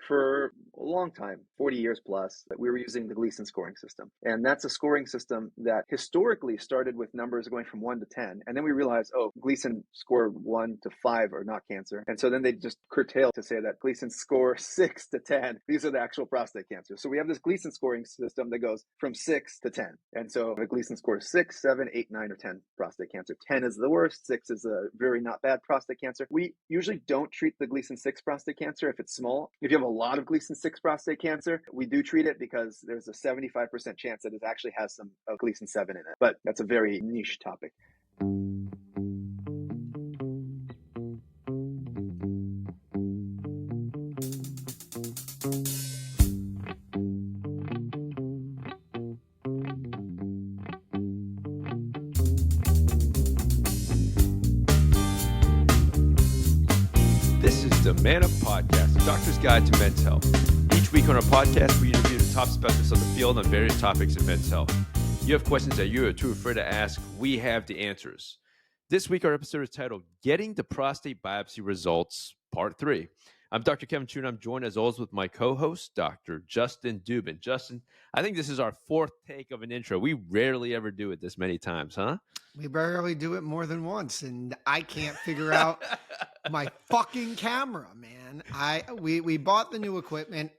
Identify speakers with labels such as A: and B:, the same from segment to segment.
A: for a long time, 40 years plus, that we were using the Gleason scoring system. And that's a scoring system that historically started with numbers going from 1 to 10. And then we realized, Gleason score 1 to 5 are not cancer. And so then they just curtailed to say that Gleason score 6 to 10, these are the actual prostate cancers. So we have this Gleason scoring system that goes from 6 to 10. And so the Gleason scores 6, 7, 8, 9, or 10 prostate cancer. 10 is the worst. 6 is a very not bad prostate cancer. We usually don't treat the Gleason 6 prostate cancer if it's small. If you have a lot of Gleason 6 prostate cancer, we do treat it because there's a 75% chance that it actually has some of Gleason 7 in it. But that's a very niche topic.
B: The Man Up Podcast, a doctor's guide to men's health. Each week on our podcast, we interview the top specialists of the field on various topics in men's health. You have questions that you are too afraid to ask, we have the answers. This week, our episode is titled, Getting the Prostate Biopsy Results, Part 3. I'm Dr. Kevin Chun. I'm joined as always with my co-host, Dr. Justin Dubin. Justin, I think this is our fourth take of an intro. We rarely ever do it this many times, huh?
C: We rarely do it more than once, and I can't figure out my fucking camera, man. We bought the new equipment,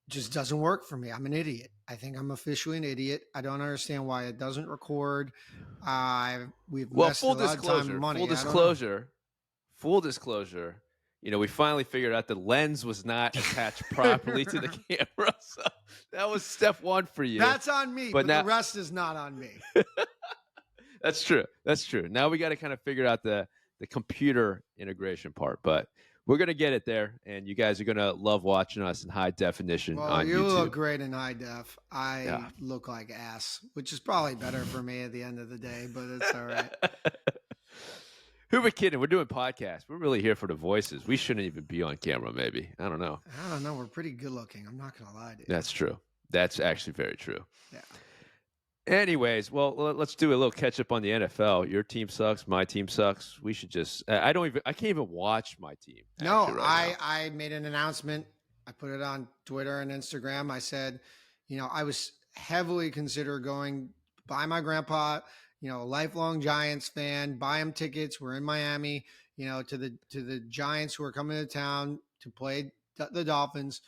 C: just doesn't work for me. I'm an idiot. I think I'm officially an idiot. I don't understand why it doesn't record. We've invested a lot of time and money.
B: Full disclosure. You know, we finally figured out the lens was not attached properly to the camera. So that was step one for you.
C: That's on me, but the rest is not on me.
B: That's true. Now we got to kind of figure out the computer integration part, but we're going to get it there, and you guys are going to love watching us in high definition on YouTube.
C: You look great in high def. I look like ass, which is probably better for me at the end of the day, but it's all right.
B: Who are we kidding? We're doing podcasts. We're really here for the voices. We shouldn't even be on camera, maybe. I don't know.
C: We're pretty good looking. I'm not going to lie to you.
B: That's true. That's actually very true.
C: Yeah.
B: Anyways, well, let's do a little catch up on the NFL. Your team sucks. My team sucks. We should just, I can't even watch my team.
C: No, I made an announcement. I put it on Twitter and Instagram. I said, I was heavily consider going buy my grandpa, a lifelong Giants fan, buy him tickets. We're in Miami, to the Giants who are coming to town to play the Dolphins.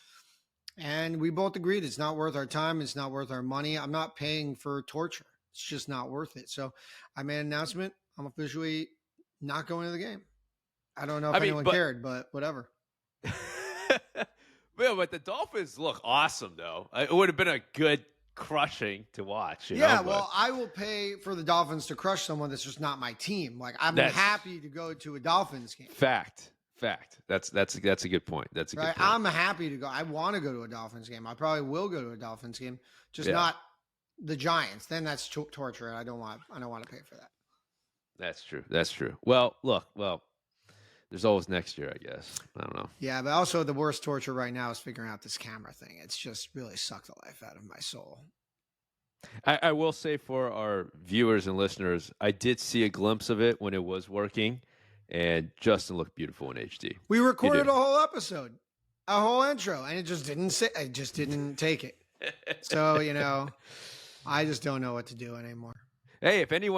C: And we both agreed it's not worth our time. It's not worth our money. I'm not paying for torture. It's just not worth it. So I made an announcement. I'm officially not going to the game. I don't know if anyone cared, but whatever.
B: Well, but the Dolphins look awesome, though. It would have been a good crushing to watch.
C: Well, I will pay for the Dolphins to crush someone that's just not my team. Like, I'm happy to go to a Dolphins game.
B: Fact. That's a good point. That's a good point.
C: I'm happy to go. I want to go to a Dolphins game. I probably will go to a Dolphins game, just not the Giants. Then that's torture. I don't want to pay for that.
B: That's true. Well, look, there's always next year, I guess. I don't know.
C: Yeah, but also the worst torture right now is figuring out this camera thing. It's just really sucked the life out of my soul.
B: I will say for our viewers and listeners, I did see a glimpse of it when it was working. And Justin looked beautiful in HD.
C: We recorded a whole episode, a whole intro, and it just didn't take it. So, I just don't know what to do anymore.
B: Hey, if any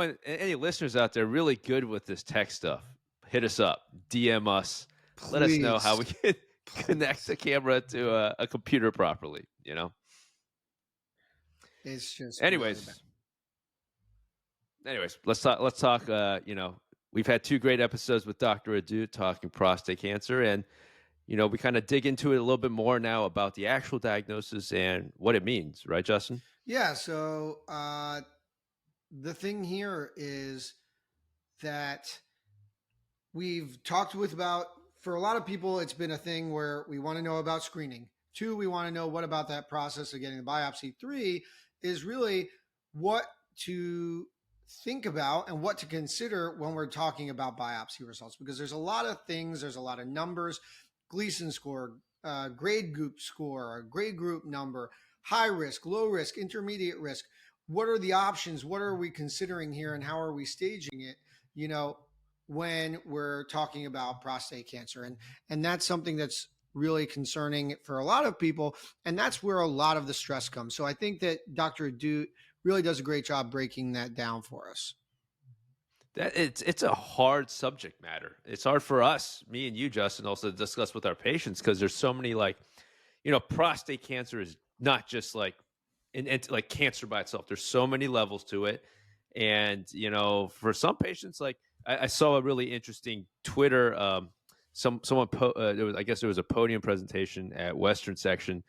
B: listeners out there really good with this tech stuff, hit us up, DM us,
C: Please.
B: Let us know how we can connect the camera to a computer properly,
C: It's just
B: Anyways, let's talk, we've had 2 great episodes with Dr. Ahdoot talking prostate cancer, and, we kind of dig into it a little bit more now about the actual diagnosis and what it means, right, Justin?
C: Yeah, so the thing here is that we've talked about, for a lot of people, it's been a thing where we want to know about screening. 2, we want to know what about that process of getting the biopsy. 3 is really what to think about and what to consider when we're talking about biopsy results, because there's a lot of things, there's a lot of numbers, Gleason score, grade group score, grade group number, high risk, low risk, intermediate risk. What are the options? What are we considering here, and how are we staging it, when we're talking about prostate cancer? And that's something that's really concerning for a lot of people. And that's where a lot of the stress comes. So I think that Dr. Ahdoot really does a great job breaking that down for us.
B: That it's a hard subject matter. It's hard for us, me and you, Justin, also to discuss with our patients because there's so many prostate cancer is not just like like cancer by itself. There's so many levels to it, and for some patients, like I saw a really interesting Twitter. I guess there was a podium presentation at Western Section.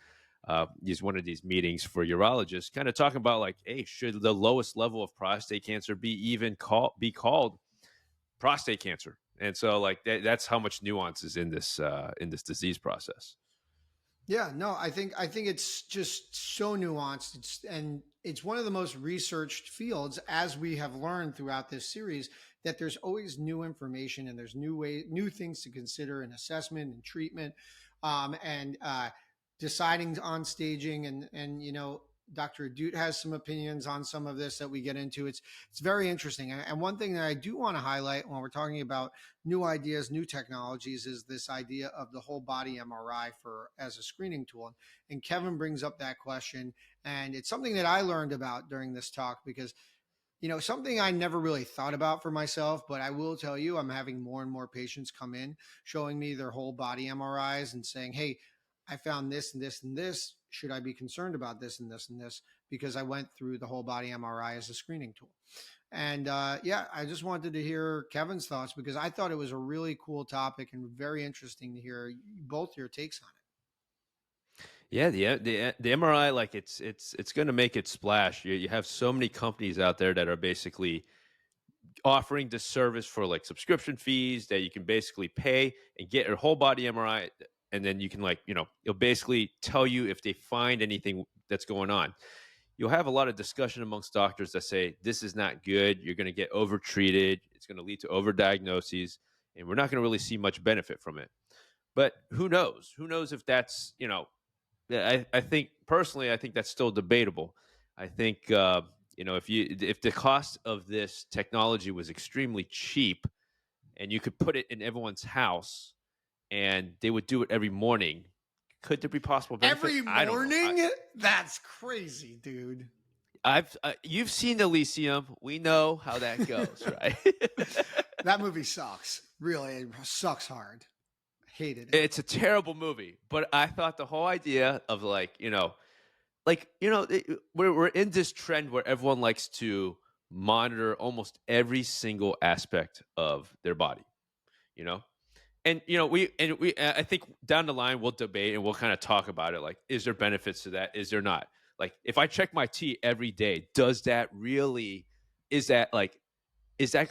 B: Is one of these meetings for urologists, kind of talking about like, hey, should the lowest level of prostate cancer be called prostate cancer? And so, like that's how much nuance is in this disease process.
C: Yeah, no, I think it's just so nuanced. It's one of the most researched fields, as we have learned throughout this series, that there's always new information and there's new things to consider in assessment and treatment, and deciding on staging. And Dr. Ahdoot has some opinions on some of this that we get into. It's very interesting. And one thing that I do want to highlight when we're talking about new ideas, new technologies, is this idea of the whole body MRI as a screening tool. And Kevin brings up that question, and it's something that I learned about during this talk because something I never really thought about for myself, but I will tell you, I'm having more and more patients come in showing me their whole body MRIs and saying, hey, I found this and this and this. Should I be concerned about this and this and this? Because I went through the whole body MRI as a screening tool. And I just wanted to hear Kevin's thoughts because I thought it was a really cool topic and very interesting to hear both your takes on it.
B: Yeah, the MRI, like it's going to make it splash. You have so many companies out there that are basically offering this service for like subscription fees that you can basically pay and get a whole body MRI. And then you can it'll basically tell you if they find anything that's going on. You'll have a lot of discussion amongst doctors that say, this is not good. You're going to get overtreated. It's going to lead to overdiagnoses, and we're not going to really see much benefit from it. But who knows? Who knows if that's, I think personally, I think that's still debatable. I think, if the cost of this technology was extremely cheap and you could put it in everyone's house, and they would do it every morning, could there be possible benefit?
C: Every morning? That's crazy, dude.
B: You've seen Elysium. We know how that goes, right?
C: That movie sucks. Really, it sucks hard. Hated it.
B: It's a terrible movie, but I thought the whole idea of we're in this trend where everyone likes to monitor almost every single aspect of their body, And I think down the line we'll debate and we'll kind of talk about it. Like, is there benefits to that? Is there not? Like, if I check my T every day, is that going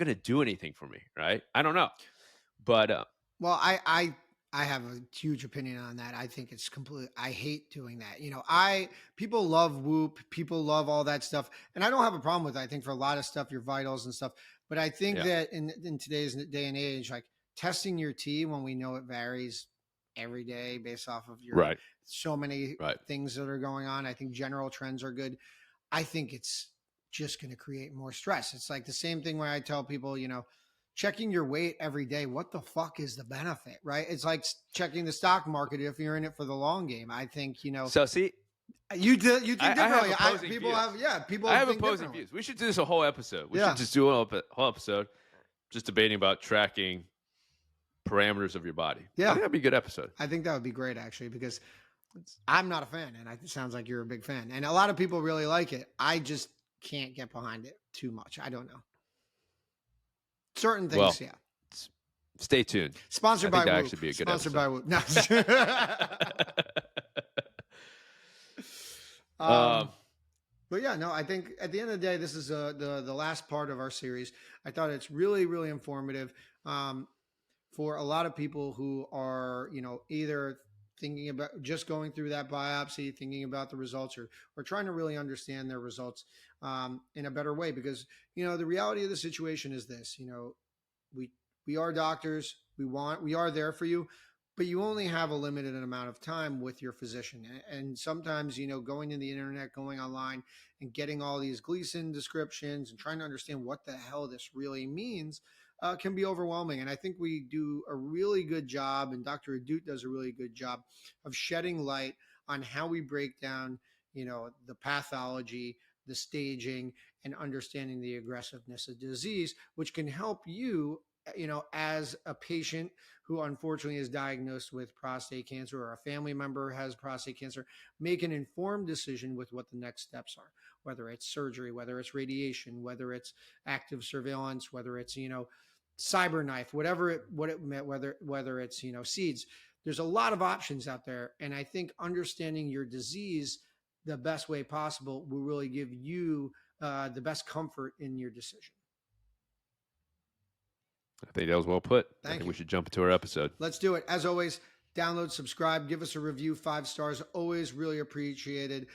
B: to do anything for me? Right? I don't know. But
C: well, I have a huge opinion on that. I think it's I hate doing that. People love Whoop, people love all that stuff, and I don't have a problem with it. I think for a lot of stuff, your vitals and stuff. But I think that in today's day and age, like, testing your T when we know it varies every day based off of your so many things that are going on. I think general trends are good. I think it's just going to create more stress. It's like the same thing where I tell people, checking your weight every day. What the fuck is the benefit, right? It's like checking the stock market if you're in it for the long game. I think,
B: So see,
C: you think differently.
B: People
C: people
B: I have opposing views. We should do this a whole episode. We should just do a whole episode just debating about tracking parameters of your body.
C: Yeah,
B: I think that'd be a good episode.
C: I think that would be great, actually, because I'm not a fan, and it sounds like you're a big fan, and a lot of people really like it. I just can't get behind it too much. I don't know. Certain things,
B: Stay tuned.
C: Sponsored by Whoop.
B: That actually be a good
C: Sponsored
B: episode.
C: by Whoop. No. But yeah, no, I think at the end of the day, this is the last part of our series. I thought it's really, really informative. For a lot of people who are, either thinking about just going through that biopsy, thinking about the results, or trying to really understand their results in a better way. Because, the reality of the situation is this, we are doctors, we are there for you, but you only have a limited amount of time with your physician. And sometimes, going to the internet, going online and getting all these Gleason descriptions and trying to understand what the hell this really means, can be overwhelming. And I think we do a really good job, and Dr. Ahdoot does a really good job of shedding light on how we break down, the pathology, the staging, and understanding the aggressiveness of disease, which can help you, as a patient who unfortunately is diagnosed with prostate cancer, or a family member has prostate cancer, make an informed decision with what the next steps are, whether it's surgery, whether it's radiation, whether it's active surveillance, whether it's, cyber knife, whether it's, seeds. There's a lot of options out there. And I think understanding your disease the best way possible will really give you the best comfort in your decision.
B: I think that was well put. I
C: Thank
B: think
C: you.
B: we should jump into our episode.
C: Let's do it. As always, download, subscribe, give us a review, 5 stars. Always really appreciated.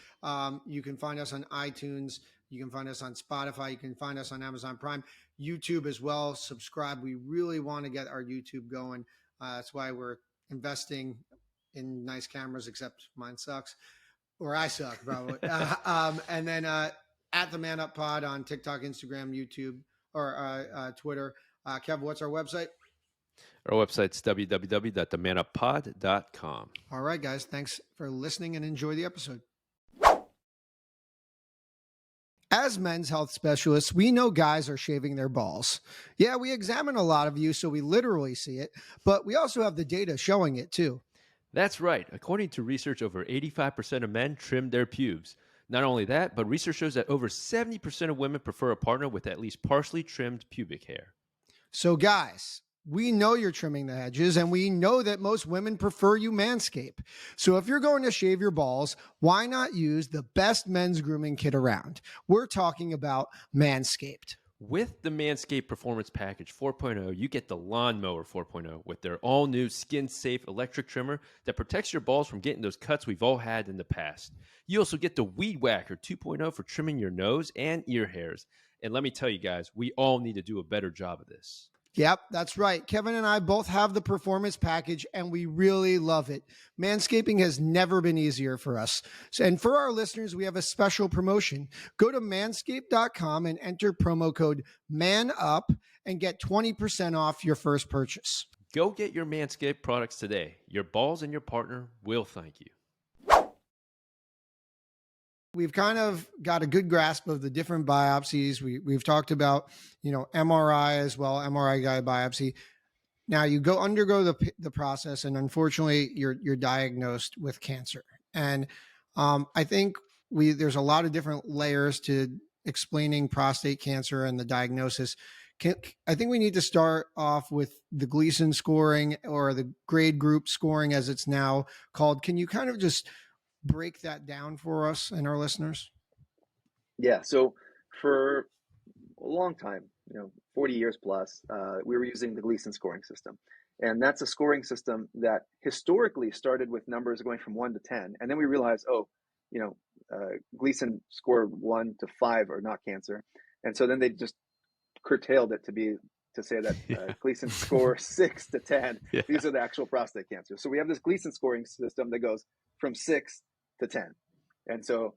C: You can find us on iTunes. You can find us on Spotify. You can find us on Amazon Prime, YouTube as well. Subscribe. We really want to get our YouTube going. That's why we're investing in nice cameras, except mine sucks, or I suck probably. And then at the Man Up Pod on TikTok, Instagram, YouTube, or Twitter. Kev, what's our website?
B: Our website's www.themanuppod.com.
C: All right, guys. Thanks for listening and enjoy the episode. As men's health specialists, we know guys are shaving their balls. Yeah, we examine a lot of you, so we literally see it, but we also have the data showing it too.
B: That's right. According to research, over 85% of men trim their pubes. Not only that, but research shows that over 70% of women prefer a partner with at least partially trimmed pubic hair.
C: So guys, we know you're trimming the hedges, and we know that most women prefer you Manscape. So if you're going to shave your balls, why not use the best men's grooming kit around? We're talking about Manscaped.
B: With the Manscaped Performance Package 4.0, you get the Lawnmower 4.0 with their all-new skin-safe electric trimmer that protects your balls from getting those cuts we've all had in the past. You also get the Weed Whacker 2.0 for trimming your nose and ear hairs. And let me tell you guys, we all need to do a better job of this.
C: Yep, that's right. Kevin and I both have the performance package, and we really love it. Manscaping has never been easier for us. And for our listeners, we have a special promotion. Go to manscaped.com and enter promo code MANUP and get 20% off your first purchase.
B: Go get your Manscaped products today. Your balls and your partner will thank you.
C: We've kind of got a good grasp of the different biopsies. We've talked about, MRI as well, MRI guided biopsy. Now you undergo the process, and unfortunately, you're diagnosed with cancer. And I think there's a lot of different layers to explaining prostate cancer and the diagnosis. I think we need to start off with the Gleason scoring, or the grade group scoring as it's now called. Can you kind of just break that down for us and our listeners?
A: Yeah. So for a long time, 40 years plus, we were using the Gleason scoring system. And that's a scoring system that historically started with numbers going from 1 to 10. And then we realized, Gleason score 1 to 5 are not cancer. And so then they just curtailed it to say that Gleason score 6 to 10. Yeah. These are the actual prostate cancers. So we have this Gleason scoring system that goes from 6 to 10. And so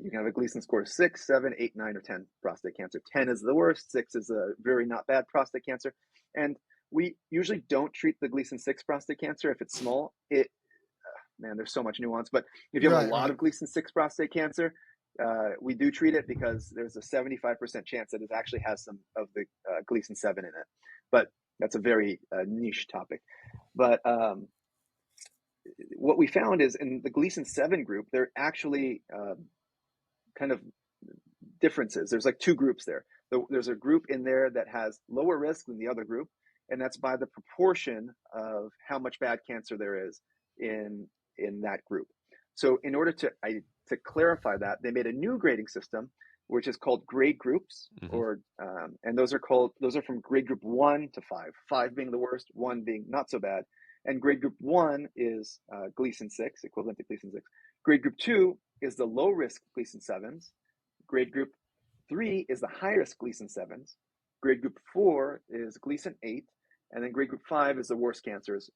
A: you can have a Gleason score 6, 7, 8, 9, or 10 prostate cancer. 10 is the worst. 6 is a very not bad prostate cancer. And we usually don't treat the Gleason 6 prostate cancer if it's small. There's so much nuance. But if you have a lot of Gleason 6 prostate cancer, we do treat it because there's a 75% chance that it actually has some of the Gleason 7 in it. But that's a very niche topic. But what we found is in the Gleason 7 group, there are actually kind of differences. There's like 2 groups there. There's a group in there that has lower risk than the other group, and that's by the proportion of how much bad cancer there is in that group. So in order to clarify that, they made a new grading system, which is called grade groups, and those are from grade group 1 to 5, 5 being the worst, 1 being not so bad. And grade group 1 is Gleason 6, equivalent to Gleason 6. Grade group 2 is the low risk Gleason 7s. Grade group 3 is the high risk Gleason 7s. Grade group 4 is Gleason 8. And then grade group 5 is the worst cancers,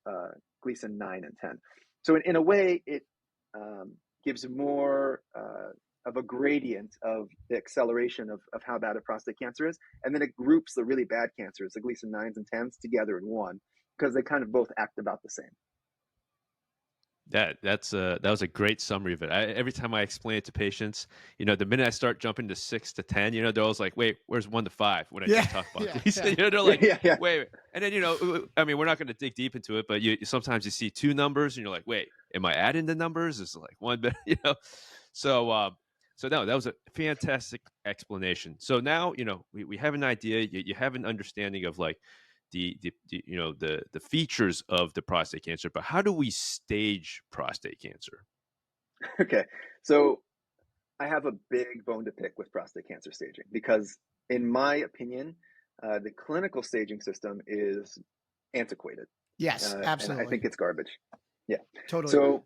A: Gleason 9 and 10. So in a way, it gives more of of a gradient of the acceleration of how bad a prostate cancer is. And then it groups the really bad cancers, the Gleason 9s and 10s, together in one, because they kind of both act about the same.
B: That was a great summary of it. Every time I explain it to patients, the minute I start jumping to 6 to 10, they're always like, "Wait, where's 1 to 5?" When I just talk about Gleason, they're like, "Wait." And then I mean, we're not going to dig deep into it, but sometimes you see 2 numbers, and you're like, "Wait, am I adding the numbers? Is it like 1 bit?" So no, that was a fantastic explanation. So now we have an idea. You have an understanding of like the features of the prostate cancer, but how do we stage prostate cancer?
A: Okay, so I have a big bone to pick with prostate cancer staging because, in my opinion, the clinical staging system is antiquated.
C: Yes, absolutely.
A: And I think it's garbage. Yeah,
C: totally.
A: So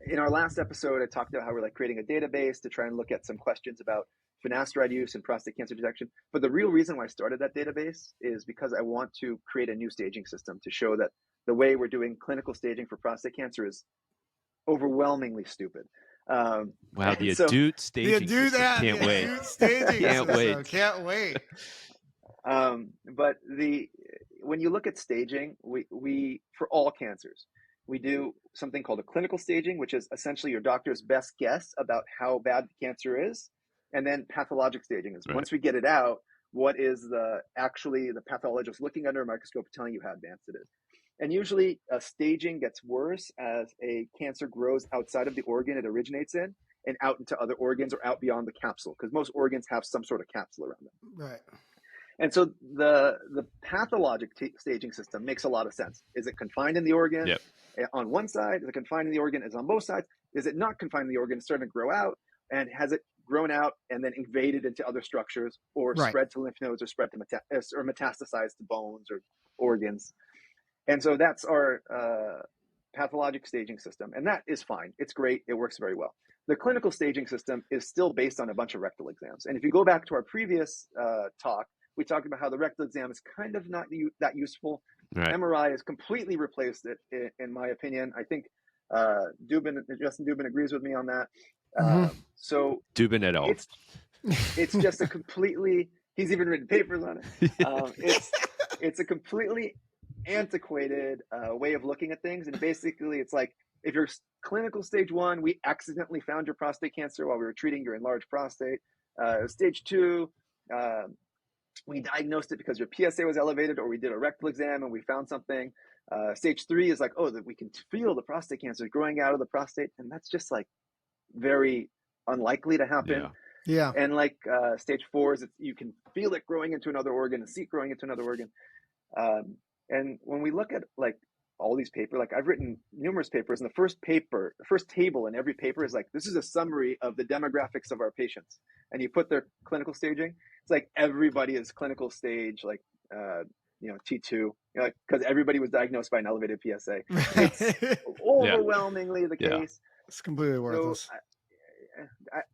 A: in our last episode, I talked about how we're like creating a database to try and look at some questions about finasteride use and prostate cancer detection. But the real reason why I started that database is because I want to create a new staging system to show that the way we're doing clinical staging for prostate cancer is overwhelmingly stupid.
B: Wow, the Ahdoot staging system. Can't wait.
C: Can't wait.
A: But when you look at staging, we for all cancers, we do something called a clinical staging, which is essentially your doctor's best guess about how bad the cancer is. And then pathologic staging is once we get it out, what is the pathologist looking under a microscope telling you how advanced it is. And usually staging gets worse as a cancer grows outside of the organ it originates in and out into other organs or out beyond the capsule, because most organs have some sort of capsule around them.
C: Right.
A: And so the pathologic staging system makes a lot of sense. Is it confined in the organ on one side? Is it confined in the organ? Is it on both sides? Is it not confined in the organ? It's starting to grow out. And has it grown out and then invaded into other structures or spread to lymph nodes or spread to or metastasized to bones or organs? And so that's our pathologic staging system. And that is fine. It's great. It works very well. The clinical staging system is still based on a bunch of rectal exams. And if you go back to our previous talk, we talked about how the rectal exam is kind of not that useful. Right. MRI has completely replaced it, in my opinion. I think Justin Dubin agrees with me on that. So
B: Dubin et al.
A: It's just a completely, he's even written papers on it. It's a completely antiquated way of looking at things. And basically it's like, if you're clinical stage 1, we accidentally found your prostate cancer while we were treating your enlarged prostate. Stage 2, we diagnosed it because your PSA was elevated, or we did a rectal exam and we found something. Stage 3 is like, that we can feel the prostate cancer growing out of the prostate. And that's just like very unlikely to happen.
C: Yeah.
A: And like stage 4 is you can feel it growing into another organ, and see it growing into another organ. And when we look at like all these papers, like I've written numerous papers, and the first table in every paper is like, this is a summary of the demographics of our patients. And you put their clinical staging. It's like everybody is clinical stage, like, T2, because everybody was diagnosed by an elevated PSA. It's overwhelmingly the case.
C: It's completely worthless.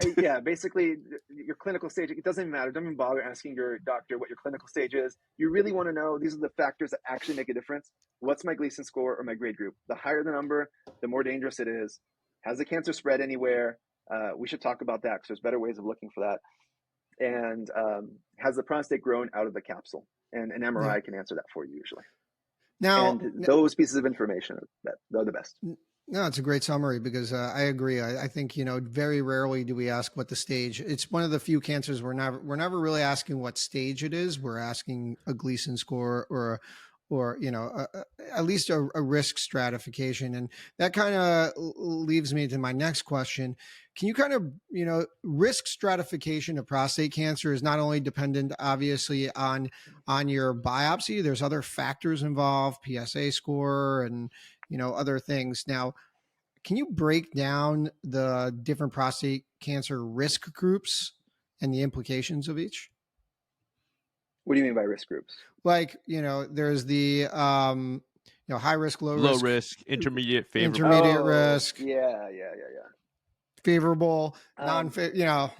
A: So, basically your clinical stage, it doesn't matter. Don't even bother asking your doctor what your clinical stage is. You really want to know, these are the factors that actually make a difference. What's my Gleason score or my grade group? The higher the number, the more dangerous it is. Has the cancer spread anywhere? We should talk about that, because there's better ways of looking for that. And has the prostate grown out of the capsule? And an MRI can answer that for you usually.
C: Now,
A: those pieces of information are the best.
C: No, it's a great summary, because I agree. I think, very rarely do we ask what the stage. It's one of the few cancers we're never really asking what stage it is. We're asking a Gleason score or at least a risk stratification. And that kind of leaves me to my next question. Can you kind of, risk stratification of prostate cancer is not only dependent, obviously, on your biopsy. There's other factors involved, PSA score and, other things. Now, can you break down the different prostate cancer risk groups and the implications of each?
A: What do you mean by risk groups?
C: Like, there's the, high risk, low
B: risk, intermediate, favorable.
C: Intermediate risk.
A: Yeah.
C: Favorable, non-favorable,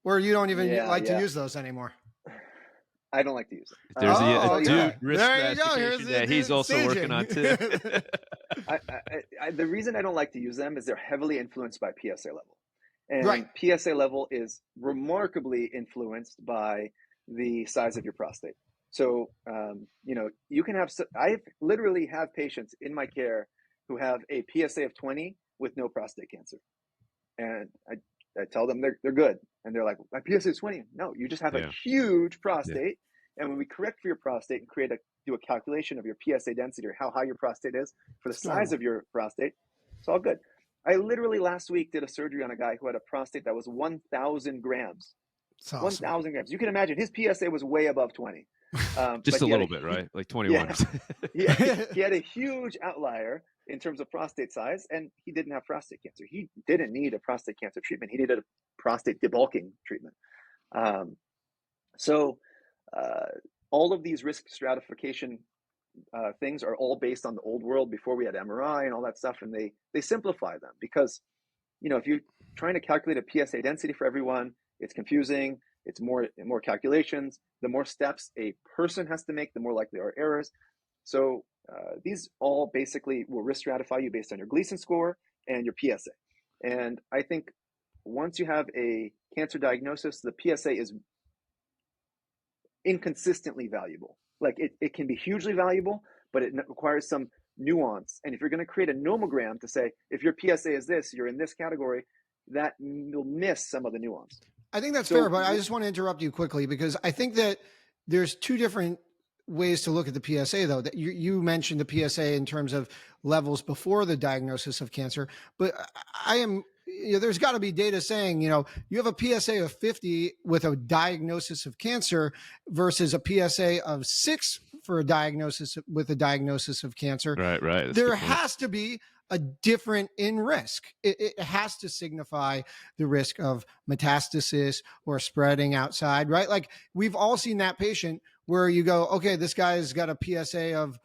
C: where you don't even to use those anymore.
A: I don't like to use it.
B: There's the risk stratification that he's also
C: staging.
B: working on too.
A: The reason I don't like to use them is they're heavily influenced by PSA level.
C: Right.
A: And PSA level is remarkably influenced by the size of your prostate. So, you can have, I literally have patients in my care who have a PSA of 20 with no prostate cancer. And I tell them they're good. And they're like, my PSA is 20. No, you just have a
B: Yeah.
A: huge
B: Yeah.
A: prostate. And when we correct for your prostate and do a calculation of your PSA density or how high your prostate is for the
C: It's
A: size
C: normal.
A: of your prostate, it's all good. I literally last week did a surgery on a guy who had a prostate that was 1,000 grams.
C: It's awesome.
A: 1,000 grams. You can imagine his PSA was way above 20.
B: Just
A: But
B: a
A: he had
B: little bit, right? Like 21.
A: yeah, he had a huge outlier in terms of prostate size, and he didn't have prostate cancer. He didn't need a prostate cancer treatment. He needed a prostate debulking treatment. So all of these risk stratification things are all based on the old world before we had MRI and all that stuff, and they simplify them because, if you're trying to calculate a PSA density for everyone, it's confusing. It's more calculations. The more steps a person has to make, the more likely there are errors. So these all basically will risk stratify you based on your Gleason score and your PSA. And I think once you have a cancer diagnosis, the PSA is inconsistently valuable. Like it can be hugely valuable, but it requires some nuance. And if you're going to create a nomogram to say, if your PSA is this, you're in this category, that you'll miss some of the nuance.
C: I think that's fair, but I just want to interrupt you quickly because I think that there's two different ways to look at the PSA, though. That you mentioned the PSA in terms of levels before the diagnosis of cancer, but there's got to be data saying, you have a PSA of 50 with a diagnosis of cancer versus a PSA of 6 for a diagnosis of cancer.
B: Right.
C: There has to be a different in risk. It has to signify the risk of metastasis or spreading outside, right? Like we've all seen that patient where you go, okay, this guy's got a PSA of,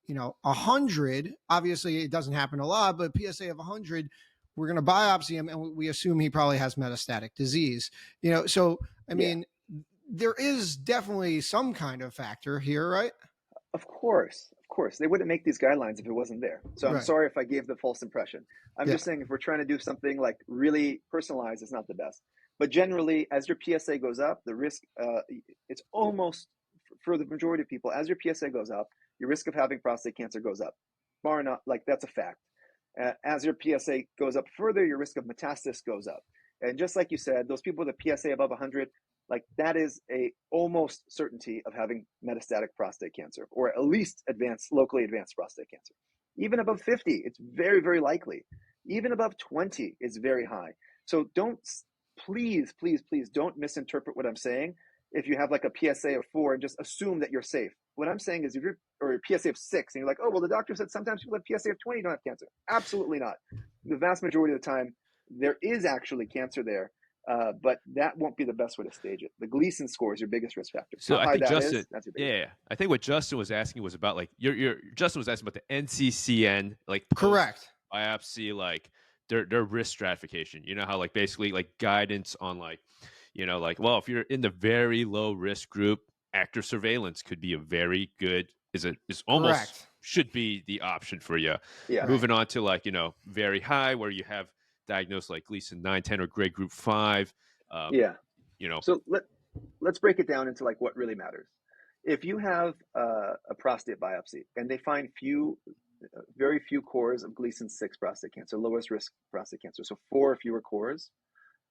C: 100. Obviously it doesn't happen a lot, but PSA of 100, we're going to biopsy him and we assume he probably has metastatic disease, So, I mean, there is definitely some kind of factor here, right?
A: Of course. They wouldn't make these guidelines if it wasn't there. So I'm sorry if I gave the false impression. I'm just saying if we're trying to do something like really personalized, it's not the best. But generally, as your PSA goes up, the risk, it's almost, for the majority of people, as your PSA goes up, your risk of having prostate cancer goes up. Bar not, like that's a fact. As your PSA goes up further, your risk of metastasis goes up. And just like you said, those people with a PSA above 100, like that is a almost certainty of having metastatic prostate cancer, or at least locally advanced prostate cancer. Even above 50, it's very, very likely. Even above 20 is very high. So please don't misinterpret what I'm saying. If you have like a PSA of 4 and just assume that you're safe. What I'm saying is or a PSA of 6 and you're like, oh, well, the doctor said sometimes people have PSA of 20 don't have cancer. Absolutely not. The vast majority of the time, there is actually cancer there. But that won't be the best way to stage it. The Gleason score is your biggest risk factor.
B: So
A: How
B: I
A: high
B: think
A: that
B: Justin,
A: is, that's your biggest.
B: I think what Justin was asking was about like Justin was asking about the NCCN, like
C: correct
B: biopsy, like their risk stratification. You know how like basically like guidance on like, like, well, if you're in the very low risk group, active surveillance could be a very good is almost
C: correct.
B: Should be the option for you.
A: Yeah.
B: Moving on to like, very high where you have diagnosed like Gleason 9, 10 or grade group 5.
A: So let's break it down into like what really matters. If you have a prostate biopsy and they find very few cores of Gleason 6 prostate cancer, lowest risk prostate cancer, so 4 or fewer cores,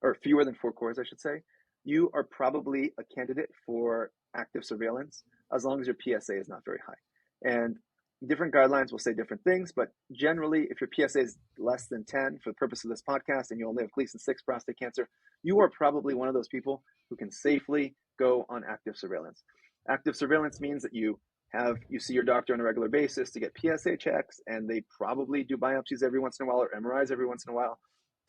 A: or fewer than 4 cores, I should say, you are probably a candidate for active surveillance as long as your PSA is not very high. And different guidelines will say different things, but generally, if your PSA is less than 10 for the purpose of this podcast and you only have Gleason 6 prostate cancer, you are probably one of those people who can safely go on active surveillance. Active surveillance means that you see your doctor on a regular basis to get PSA checks, and they probably do biopsies every once in a while or MRIs every once in a while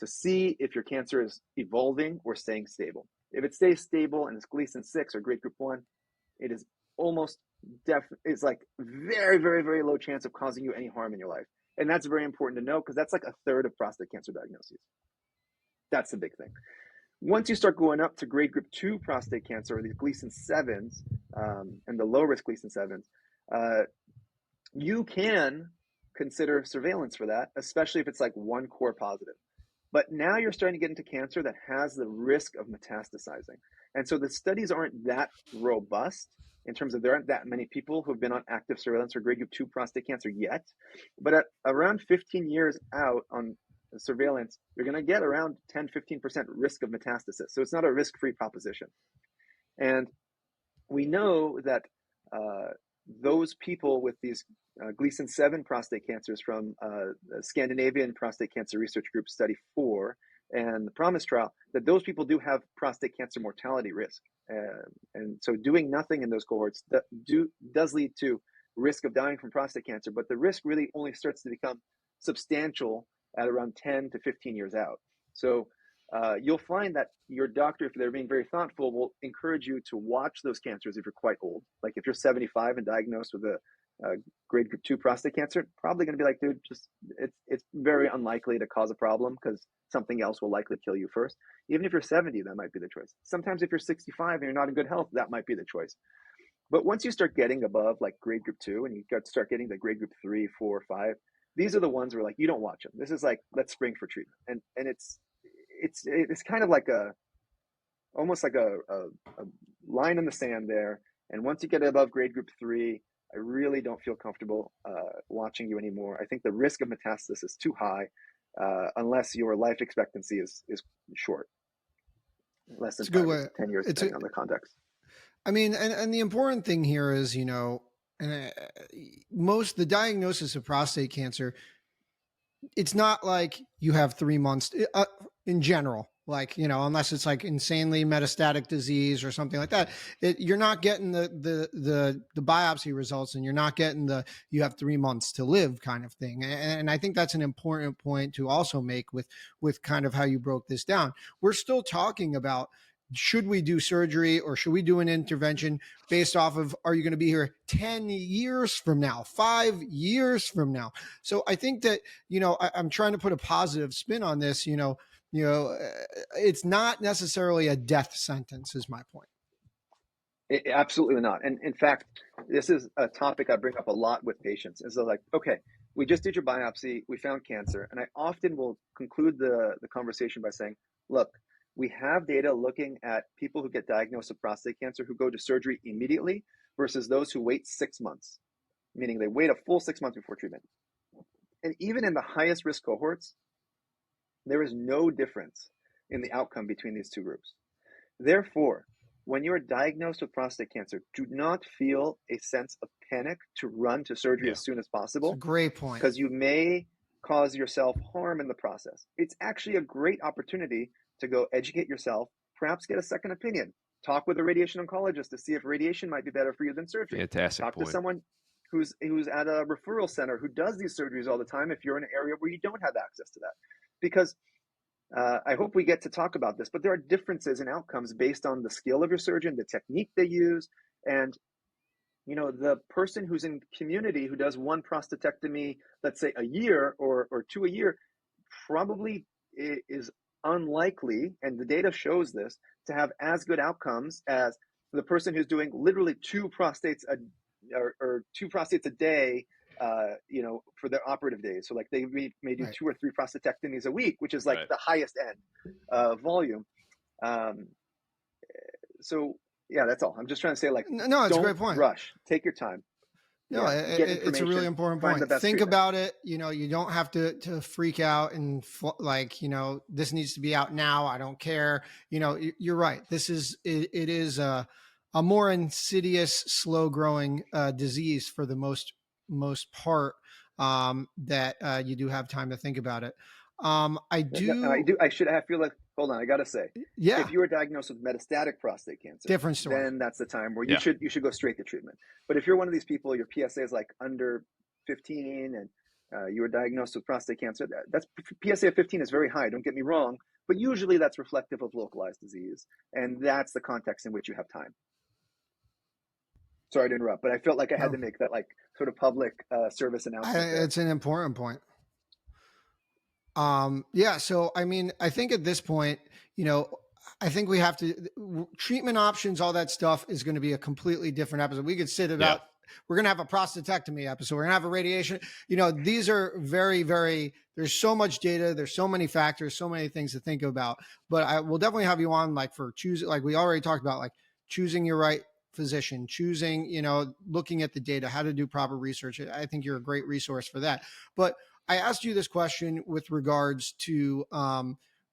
A: to see if your cancer is evolving or staying stable. If it stays stable and it's Gleason 6 or grade group 1, it is almost it's like very, very, very low chance of causing you any harm in your life. And that's very important to know because that's like a third of prostate cancer diagnoses. That's the big thing. Once you start going up to grade group 2 prostate cancer, or these Gleason 7s, and the low risk Gleason 7s, you can consider surveillance for that, especially if it's like 1 core positive. But now you're starting to get into cancer that has the risk of metastasizing. And so the studies aren't that robust in terms of there aren't that many people who've been on active surveillance for grade group 2 prostate cancer yet. But at around 15 years out on surveillance, you're going to get around 10, 15% risk of metastasis. So it's not a risk-free proposition. And we know that those people with these Gleason 7 prostate cancers from the Scandinavian Prostate Cancer Research Group Study 4 and the PROMISE trial, that those people do have prostate cancer mortality risk. And so doing nothing in those cohorts does lead to risk of dying from prostate cancer, but the risk really only starts to become substantial at around 10 to 15 years out. So you'll find that your doctor, if they're being very thoughtful, will encourage you to watch those cancers if you're quite old. Like if you're 75 and diagnosed with a grade group 2 prostate cancer, probably going to be like, dude, just it's very unlikely to cause a problem because something else will likely kill you first. Even if you're 70, that might be the choice. Sometimes if you're 65 and you're not in good health, that might be the choice. But once you start getting above like grade group 2 and you start getting the grade group 3, 4, 5, these are the ones where like you don't watch them. This is like, let's spring for treatment. And it's kind of like almost like a line in the sand there. And once you get above grade group 3, I really don't feel comfortable watching you anymore. I think the risk of metastasis is too high unless your life expectancy is short, less than 10 years, depending on the context.
C: I mean, and the important thing here is, the diagnosis of prostate cancer, it's not like you have 3 months in general, like, unless it's like insanely metastatic disease or something like that. You're not getting the biopsy results, and you're not getting you have 3 months to live kind of thing. And I think that's an important point to also make with kind of how you broke this down. We're still talking about, should we do surgery or should we do an intervention based off of, are you going to be here 10 years from now, 5 years from now? So I think that, I'm trying to put a positive spin on this, it's not necessarily a death sentence is my point.
A: Absolutely not. And in fact, this is a topic I bring up a lot with patients. Is like, okay, we just did your biopsy, we found cancer. And I often will conclude the conversation by saying, look, we have data looking at people who get diagnosed with prostate cancer who go to surgery immediately versus those who wait 6 months, meaning they wait a full 6 months before treatment. And even in the highest risk cohorts, there is no difference in the outcome between these two groups. Therefore, when you are diagnosed with prostate cancer, do not feel a sense of panic to run to surgery as soon as possible.
C: That's a great point.
A: Because you may cause yourself harm in the process. It's actually a great opportunity to go educate yourself, perhaps get a second opinion, talk with a radiation oncologist to see if radiation might be better for you than surgery.
B: Fantastic
A: Talk
B: point.
A: to someone who's at a referral center who does these surgeries all the time if you're in an area where you don't have access to that. Because I hope we get to talk about this, but there are differences in outcomes based on the skill of your surgeon, the technique they use, and the person who's in community who does one prostatectomy, let's say a year or two a year, probably is unlikely, and the data shows this, to have as good outcomes as the person who's doing literally two prostates a day, for their operative days. So like they may do 2 or 3 prostatectomies a week, which is like the highest end volume. So yeah, that's all. I'm just trying to say, like,
C: no, it's a great point.
A: Rush, take your time.
C: No, it's a really important point. Think about it. You don't have to freak out and this needs to be out now. I don't care. You're right. It is a more insidious, slow growing disease for the most part, that you do have time to think about it. I feel like, hold on, I gotta say, if you were diagnosed with metastatic prostate cancer, different story.
A: Then that's the time where you should go straight to treatment. But if you're one of these people, your PSA is like under 15, and you were diagnosed with prostate cancer, that's PSA of 15 is very high. Don't get me wrong, but usually that's reflective of localized disease, and that's the context in which you have time. Sorry to interrupt, but I felt like I had to make that like sort of public service announcement.
C: It's an important point. So, I mean, I think at this point, I think we have to treatment options, all that stuff is going to be a completely different episode. We could sit about we're going to have a prostatectomy episode. We're going to have a radiation. You know, these are very, very, there's so much data. There's so many factors, so many things to think about, but I will definitely have you on like for choosing, like we already talked about, like choosing your right physician, choosing, you know, looking at the data, how to do proper research. I think you're a great resource for that. But I asked you this question with regards to,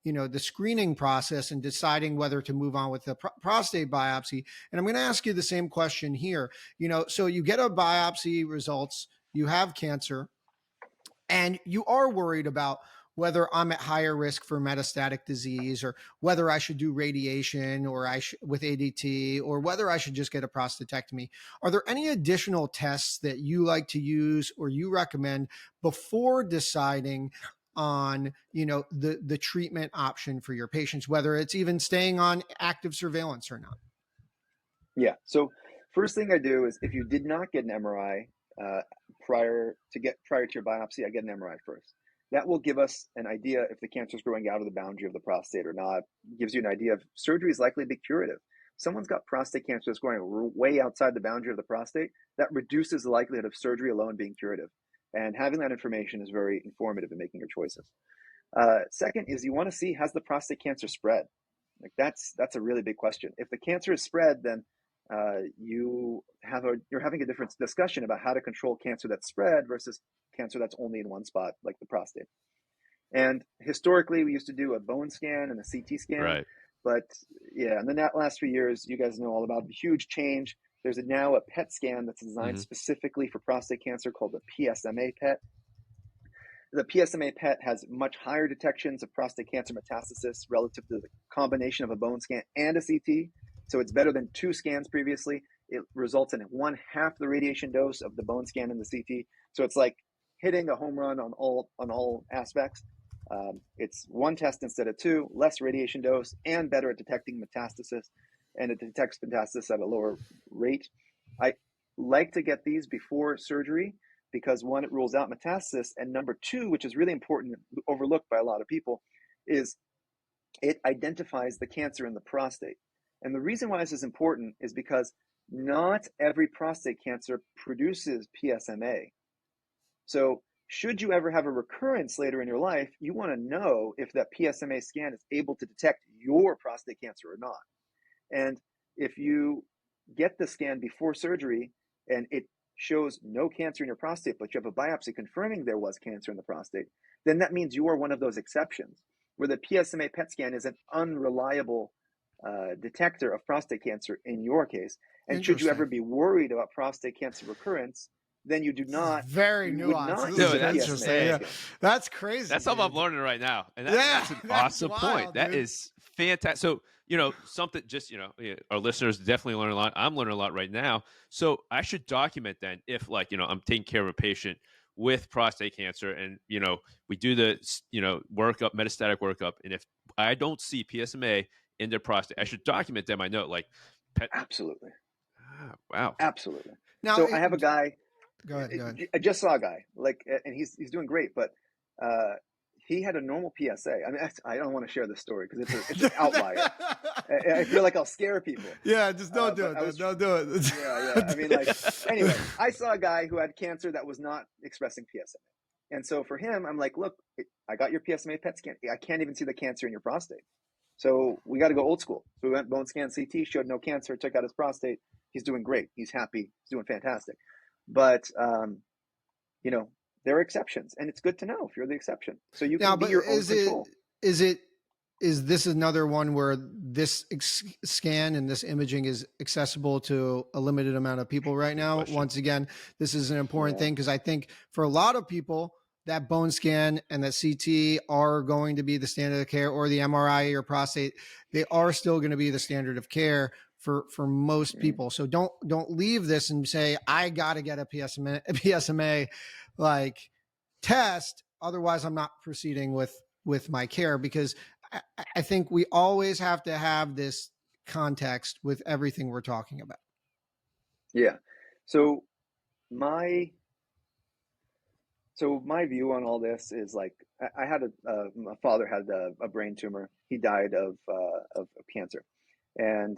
C: you know, the screening process and deciding whether to move on with the prostate biopsy. And I'm going to ask you the same question here. You know, so you get a biopsy results, you have cancer, and you are worried about whether I'm at higher risk for metastatic disease, or whether I should do radiation or with ADT, or whether I should just get a prostatectomy. Are there any additional tests that you like to use or you recommend before deciding on, you know, the treatment option for your patients, whether it's even staying on active surveillance or not?
A: Yeah. So first thing I do is, if you did not get an MRI prior to your biopsy, I get an MRI first. That will give us an idea if the cancer is growing out of the boundary of the prostate or not. It gives you an idea if surgery is likely to be curative. Someone's got prostate cancer that's growing way outside the boundary of the prostate, that reduces the likelihood of surgery alone being curative. And having that information is very informative in making your choices. Second is, you want to see, has the prostate cancer spread? Like that's a really big question. If the cancer is spread, then you're having a different discussion about how to control cancer that's spread versus cancer that's only in one spot, like the prostate. And historically, we used to do a bone scan and a CT scan.
B: Right.
A: But yeah, in the last few years, you guys know all about the huge change. There's now a PET scan that's designed specifically for prostate cancer called the PSMA PET. The PSMA PET has much higher detections of prostate cancer metastasis relative to the combination of a bone scan and a CT. So it's better than 2 scans previously. It results in 1/2 the radiation dose of the bone scan and the CT. So it's like hitting a home run on all aspects. It's 1 test instead of 2, less radiation dose, and better at detecting metastasis. And it detects metastasis at a lower rate. I like to get these before surgery because, 1, it rules out metastasis, and number 2, which is really important, overlooked by a lot of people, is it identifies the cancer in the prostate. And the reason why this is important is because not every prostate cancer produces PSMA. So should you ever have a recurrence later in your life, you want to know if that PSMA scan is able to detect your prostate cancer or not. And if you get the scan before surgery and it shows no cancer in your prostate, but you have a biopsy confirming there was cancer in the prostate, then that means you are one of those exceptions where the PSMA PET scan is an unreliable detector of prostate cancer in your case. And should you ever be worried about prostate cancer recurrence, then you do not.
C: Very nuanced.
B: That's interesting.
C: Yeah. That's crazy.
B: That's something I'm learning right now, and that's an awesome point. That is fantastic. So, you know, something just, you know, our listeners definitely learn a lot. I'm learning a lot right now. So I should document then if, like, you know, I'm taking care of a patient with prostate cancer, and, you know, we do the, you know, workup, metastatic workup, and if I don't see PSMA in their prostate, I should document them. I know, like,
A: Absolutely.
B: Wow.
A: Absolutely.
C: Now,
A: so I have a guy.
C: Go ahead.
A: I just saw a guy, like, and he's doing great, but he had a normal PSA. I mean, I don't want to share this story because it's an outlier. I feel like I'll scare people.
C: Yeah, just don't do it. Don't do it.
A: Yeah. I mean, like, anyway, I saw a guy who had cancer that was not expressing PSMA. And so for him, I'm like, look, I got your PSMA PET scan. I can't even see the cancer in your prostate. So we got to go old school. So we went bone scan CT, showed no cancer, took out his prostate. He's doing great. He's happy. He's doing fantastic. But, you know, there are exceptions, and it's good to know if you're the exception. So you can be your own control.
C: Is this another one where this scan and this imaging is accessible to a limited amount of people right now? Once again, this is an important thing because I think for a lot of people, that bone scan and that CT are going to be the standard of care, or the MRI of your prostate. They are still going to be the standard of care for most people. So don't leave this and say, I got to get a PSMA like test. Otherwise I'm not proceeding with my care, because I think we always have to have this context with everything we're talking about.
A: Yeah. So my view on all this is, like, I had my father had a brain tumor. He died of cancer. And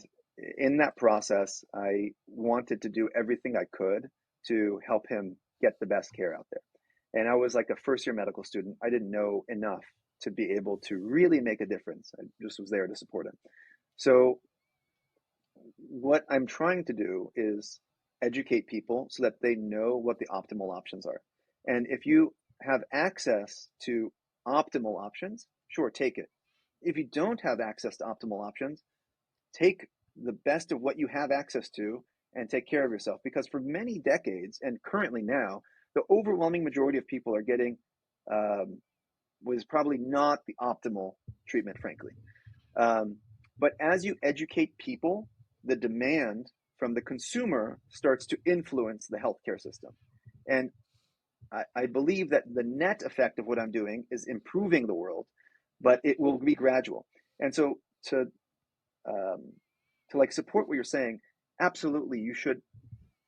A: in that process, I wanted to do everything I could to help him get the best care out there. And I was like a first-year medical student. I didn't know enough to be able to really make a difference. I just was there to support him. So what I'm trying to do is educate people so that they know what the optimal options are. And if you have access to optimal options, sure, take it. If you don't have access to optimal options, take the best of what you have access to and take care of yourself. Because for many decades, and currently now, the overwhelming majority of people are getting was probably not the optimal treatment, frankly. But as you educate people, the demand from the consumer starts to influence the healthcare system. And I believe that the net effect of what I'm doing is improving the world, but it will be gradual. And so to like support what you're saying, absolutely, you should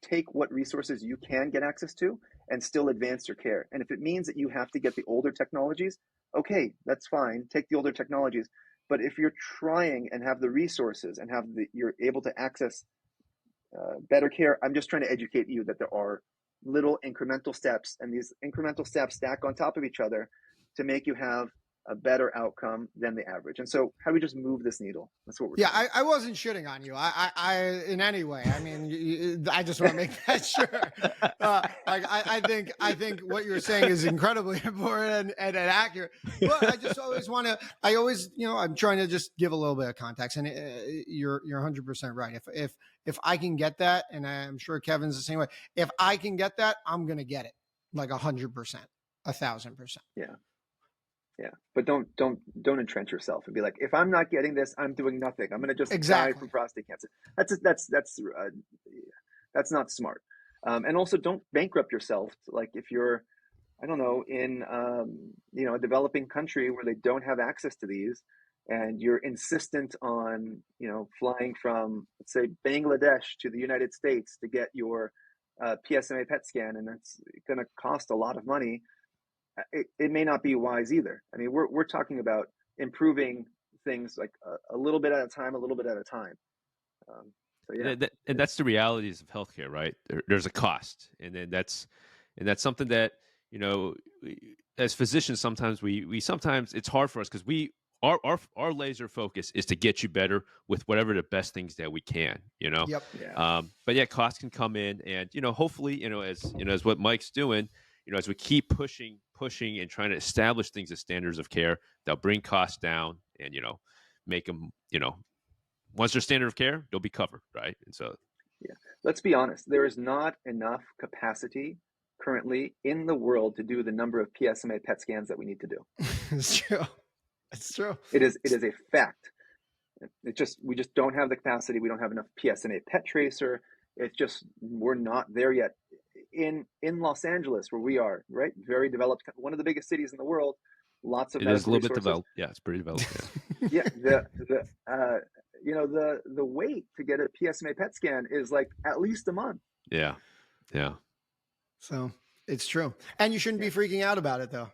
A: take what resources you can get access to and still advance your care. And if it means that you have to get the older technologies, okay, that's fine. Take the older technologies. But if you're trying and have the resources and you're able to access better care, I'm just trying to educate you that there are little incremental steps, and these incremental steps stack on top of each other to make you have a better outcome than the average. And so how do we just move this needle? That's what we're doing.
C: I wasn't shitting on you. I in any way. I mean, I just want to make that sure. I think what you're saying is incredibly important and accurate. But I just always want to. I'm trying to just give a little bit of context, and you're 100% right. If I can get that, and I'm sure Kevin's the same way. If I can get that, I'm gonna get it, like 100%, 1,000%.
A: Yeah, but don't entrench yourself and be like, if I'm not getting this, I'm doing nothing. I'm gonna just die from prostate cancer. That's not smart. And also, don't bankrupt yourself. Like if you're, I don't know, in a developing country where they don't have access to these, and you're insistent on flying from, let's say, Bangladesh to the United States to get your PSMA PET scan, and that's going to cost a lot of money. It may not be wise either. I mean, we're talking about improving things like a little bit at a time. So yeah,
B: and that's the realities of healthcare, right? There's a cost, and then that's something that as physicians sometimes we sometimes it's hard for us because our laser focus is to get you better with whatever the best things that we can.
C: Yep.
A: Yeah.
B: But yeah, costs can come in, and hopefully as what Mike's doing. As we keep pushing and trying to establish things as standards of care, they'll bring costs down and, make them, once they're standard of care, they'll be covered. Right. And so,
A: yeah, let's be honest. There is not enough capacity currently in the world to do the number of PSMA PET scans that we need to do.
C: It's true. It's true.
A: It is a fact. We just don't have the capacity. We don't have enough PSMA PET tracer. It's just, we're not there yet. In Los Angeles, where we are, right? Very developed, one of the biggest cities in the world. Lots of
B: it is a little
A: resources.
B: bit developed. Yeah, it's pretty developed.
A: Yeah, the wait to get a PSMA PET scan is like at least a month.
B: Yeah.
C: So it's true, and you shouldn't be freaking out about it, though.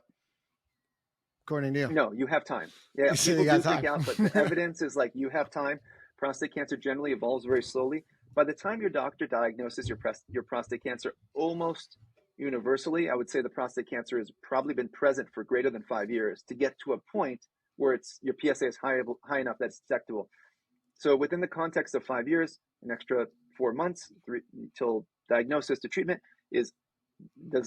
C: According to you,
A: no, you have time. Yeah, people do freak out, but the evidence is like you have time. Prostate cancer generally evolves very slowly. By the time your doctor diagnoses your prostate cancer, almost universally, I would say the prostate cancer has probably been present for greater than 5 years to get to a point where your PSA is high enough that's detectable. So within the context of 5 years, an extra 4 months till diagnosis to treatment is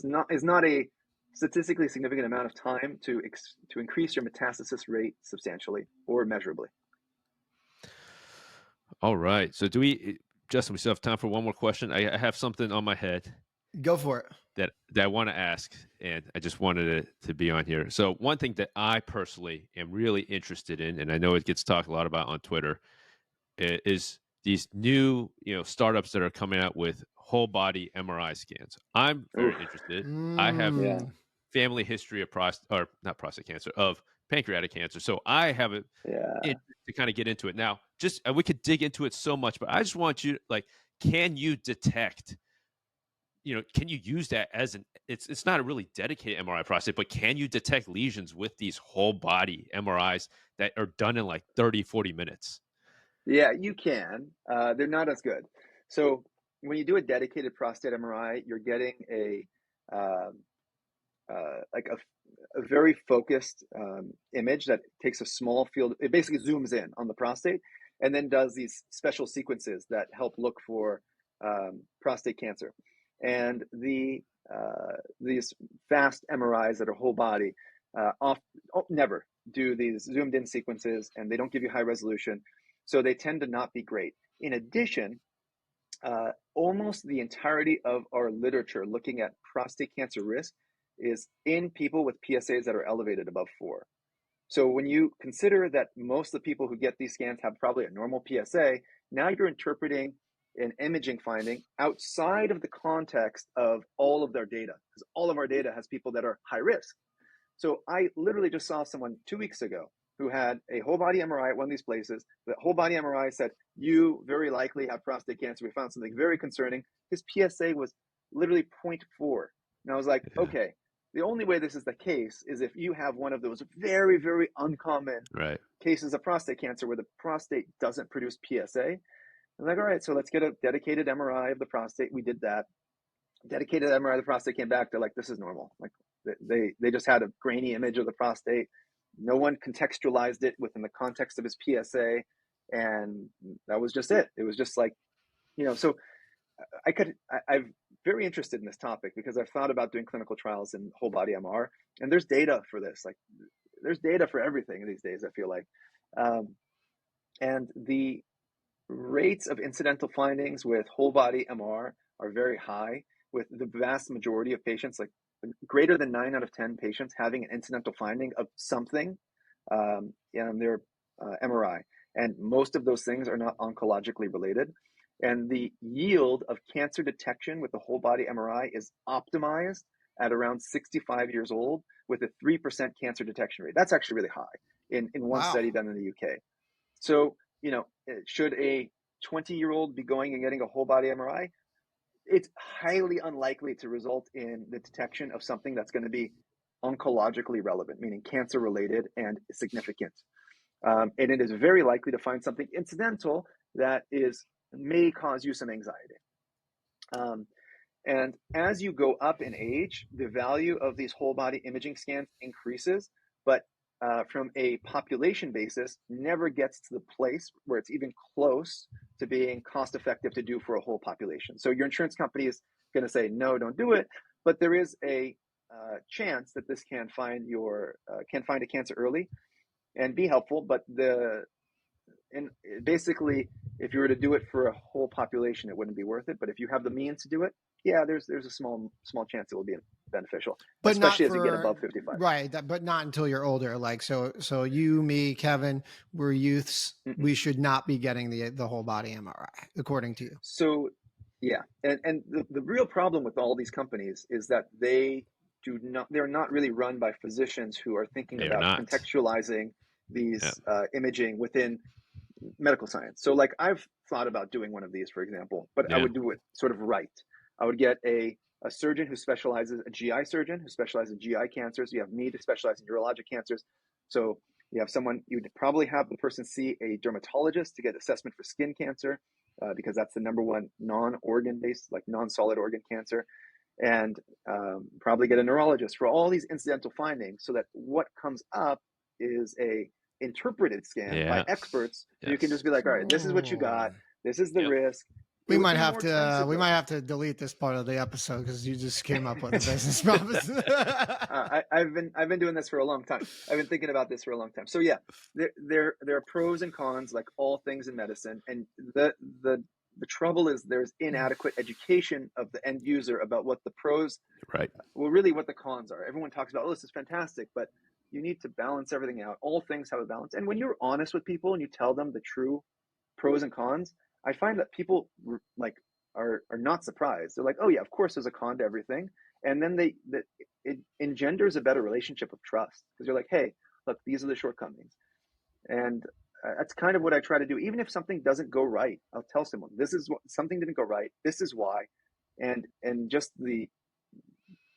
A: not a statistically significant amount of time to increase your metastasis rate substantially or measurably.
B: All right. So Justin, we still have time for one more question. I have something on my head.
C: Go for it.
B: That I want to ask, and I just wanted it to be on here. So one thing that I personally am really interested in, and I know it gets talked a lot about on Twitter, is these new startups that are coming out with whole body MRI scans. I'm very interested. I have family history of not prostate cancer, of pancreatic cancer. So I have it to kind of get into it. Now, just we could dig into it so much, but I just want you can you detect, can you use that as it's not a really dedicated MRI prostate, but can you detect lesions with these whole body MRIs that are done in like 30, 40 minutes?
A: Yeah, you can. They're not as good. So when you do a dedicated prostate MRI, you're getting like a very focused image that takes a small field. It basically zooms in on the prostate and then does these special sequences that help look for prostate cancer. And these fast MRIs that are whole body never do these zoomed in sequences, and they don't give you high resolution. So they tend to not be great. In addition, almost the entirety of our literature looking at prostate cancer risk is in people with PSAs that are elevated above 4. So when you consider that most of the people who get these scans have probably a normal PSA, now you're interpreting an imaging finding outside of the context of all of their data, because all of our data has people that are high risk. So I literally just saw someone 2 weeks ago who had a whole body MRI at one of these places. The whole body MRI said, you very likely have prostate cancer. We found something very concerning. His PSA was literally 0.4. And I was like, okay, the only way this is the case is if you have one of those very, very uncommon cases of prostate cancer where the prostate doesn't produce PSA. I'm like, all right, so let's get a dedicated MRI of the prostate. We did that. Dedicated MRI of the prostate came back. They're like, this is normal. Like they just had a grainy image of the prostate. No one contextualized it within the context of his PSA. And that was just it. It was just like, so I'm very interested in this topic because I've thought about doing clinical trials in whole body MR, and there's data for this. Like there's data for everything these days, I feel like. And the rates of incidental findings with whole body MR are very high, with the vast majority of patients, like greater than 9 out of 10 patients, having an incidental finding of something in their MRI. And most of those things are not oncologically related. And the yield of cancer detection with the whole body MRI is optimized at around 65 years old with a 3% cancer detection rate. That's actually really high in one study done in the UK. So, should a 20-year-old be going and getting a whole body MRI? It's highly unlikely to result in the detection of something that's going to be oncologically relevant, meaning cancer related and significant. And it is very likely to find something incidental that may cause you some anxiety. And as you go up in age, the value of these whole body imaging scans increases, but from a population basis, never gets to the place where it's even close to being cost effective to do for a whole population. So your insurance company is going to say, no, don't do it. But there is a chance that this can find a cancer early and be helpful. But basically, if you were to do it for a whole population, it wouldn't be worth it. But if you have the means to do it, yeah, there's a small chance it will be beneficial, but especially as you get above 55.
C: Right, but not until you're older. Like so you, me, Kevin, we're youths. Mm-hmm. We should not be getting the whole body MRI, according to you.
A: So, yeah, and the real problem with all these companies is that they're not really run by physicians who are thinking about contextualizing these imaging within medical science. So, like, I've thought about doing one of these, for example, but I would do it sort of right. I would get a surgeon who specializes, a GI surgeon who specializes in GI cancers. You have me to specialize in urologic cancers. So you have you'd probably have the person see a dermatologist to get assessment for skin cancer, because that's the number one non-organ based, like non-solid organ cancer, and probably get a neurologist for all these incidental findings, so that what comes up is a interpreted scan by experts. Yes. You can just be like, all right, this is what you got. This is the risk.
C: We might have to delete this part of the episode because you just came up with a business promise.
A: I've been doing this for a long time. I've been thinking about this for a long time. So yeah, there are pros and cons, like all things in medicine, and the trouble is there's inadequate education of the end user about what the pros, really what the cons are. Everyone talks about, oh, this is fantastic, but you need to balance everything out. All things have a balance, and when you're honest with people and you tell them the true pros and cons, I find that people are not surprised. They're like, oh yeah, of course there's a con to everything. And then it engenders a better relationship of trust, because you're like, hey, look, these are the shortcomings. And that's kind of what I try to do. Even if something doesn't go right, I'll tell someone, something didn't go right. This is why. And just the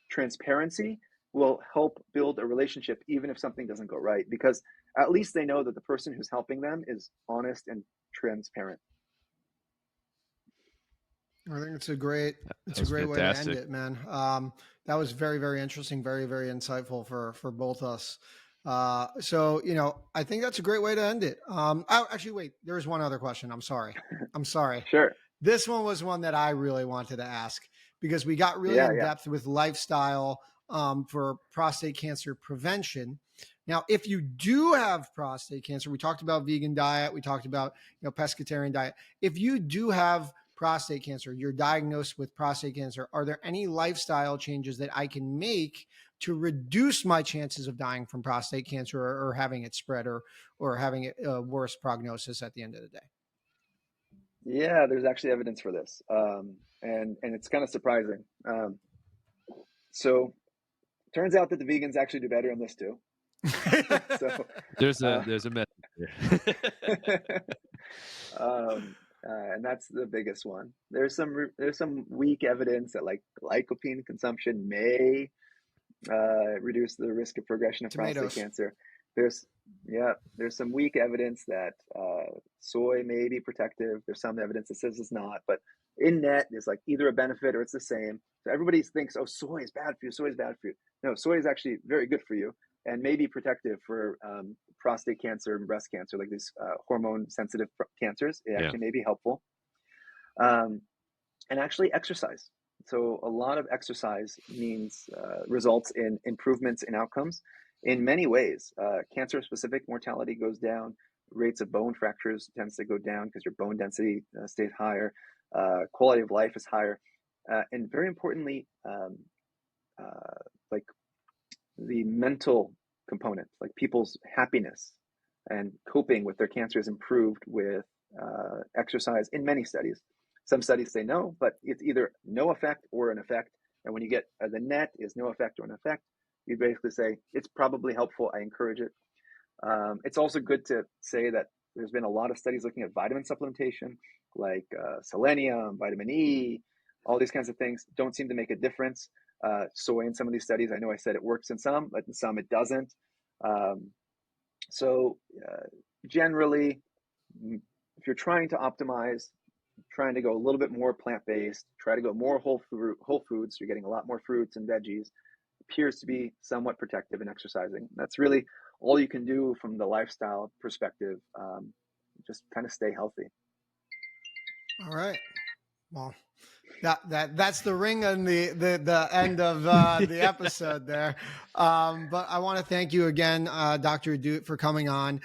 A: transparency will help build a relationship, even if something doesn't go right, because at least they know that the person who's helping them is honest and transparent.
C: I think it's a great way to end it, man. That was very, very interesting, very, very insightful for both us. So, I think that's a great way to end it. Actually, wait, there's one other question. I'm sorry.
A: Sure.
C: This one was one that I really wanted to ask because we got really in depth with lifestyle for prostate cancer prevention. Now, if you do have prostate cancer, we talked about vegan diet, we talked about pescatarian diet. If you do have prostate cancer, you're diagnosed with prostate cancer, are there any lifestyle changes that I can make to reduce my chances of dying from prostate cancer or having it spread or having a worse prognosis at the end of the day?
A: Yeah, there's actually evidence for this. And it's kind of surprising. So turns out that the vegans actually do better on this too. So
B: there's a method here.
A: And that's the biggest one. There's some weak evidence that like lycopene consumption may reduce the risk of progression of prostate cancer. There's some weak evidence that soy may be protective. There's some evidence that says it's not, but in net, it's like either a benefit or it's the same. So everybody thinks, oh, soy is bad for you. Soy is bad for you. No, soy is actually very good for you and may be protective for prostate cancer and breast cancer, like these hormone-sensitive cancers. It actually may be helpful. And actually exercise. So a lot of exercise results in improvements in outcomes in many ways. Cancer-specific mortality goes down. Rates of bone fractures tends to go down because your bone density stays higher. Quality of life is higher. And very importantly, like the mental component, like people's happiness and coping with their cancer is improved with exercise in many studies. Some studies say no, but it's either no effect or an effect. And when you get the net is no effect or an effect, you basically say it's probably helpful. I encourage it. It's also good to say that there's been a lot of studies looking at vitamin supplementation, like selenium, vitamin E, all these kinds of things don't seem to make a difference. Soy in some of these studies, I know I said it works in some, but in some it doesn't. So generally, if you're trying to optimize, trying to go a little bit more plant-based, try to go more whole foods, you're getting a lot more fruits and veggies, appears to be somewhat protective in exercising. That's really all you can do from the lifestyle perspective. Just kind of stay healthy.
C: All right. Well, that's the ring on the end of the episode there. But I want to thank you again, Dr. Ahdoot, for coming on.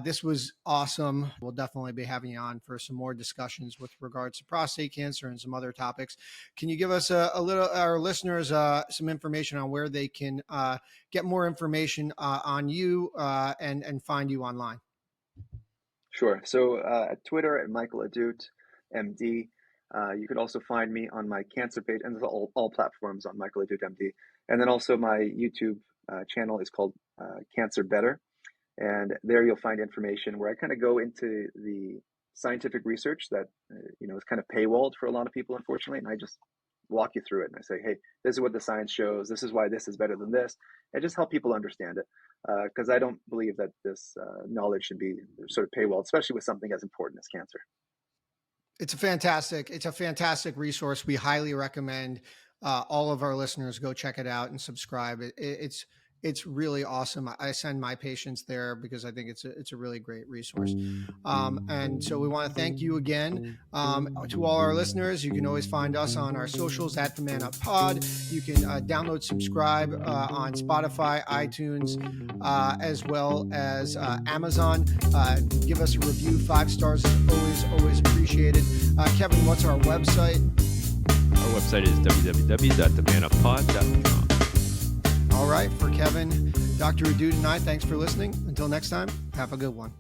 C: This was awesome. We'll definitely be having you on for some more discussions with regards to prostate cancer and some other topics. Can you give us our listeners some information on where they can get more information on you and find you online?
A: Sure. So at Twitter at Michael Ahdoot, MD. You could also find me on my cancer page, and all platforms on Michael Ahdoot, MD. And then also my YouTube channel is called Cancer Better. And there you'll find information where I kind of go into the scientific research that, is kind of paywalled for a lot of people, unfortunately. And I just walk you through it. And I say, hey, this is what the science shows. This is why this is better than this. And just help people understand it. Because I don't believe that this knowledge should be sort of paywalled, especially with something as important as cancer.
C: It's a fantastic resource. We highly recommend all of our listeners go check it out and subscribe. It's really awesome. I send my patients there because I think it's a really great resource. And so we want to thank you again. To all our listeners, you can always find us on our socials at The Man Up Pod. You can download, subscribe on Spotify, iTunes, as well as Amazon. Give us a review. 5 stars is always appreciated. Kevin, what's our website?
B: Our website is www.themanuppod.com.
C: All right, for Kevin, Dr. Ahdoot, and I, thanks for listening. Until next time, have a good one.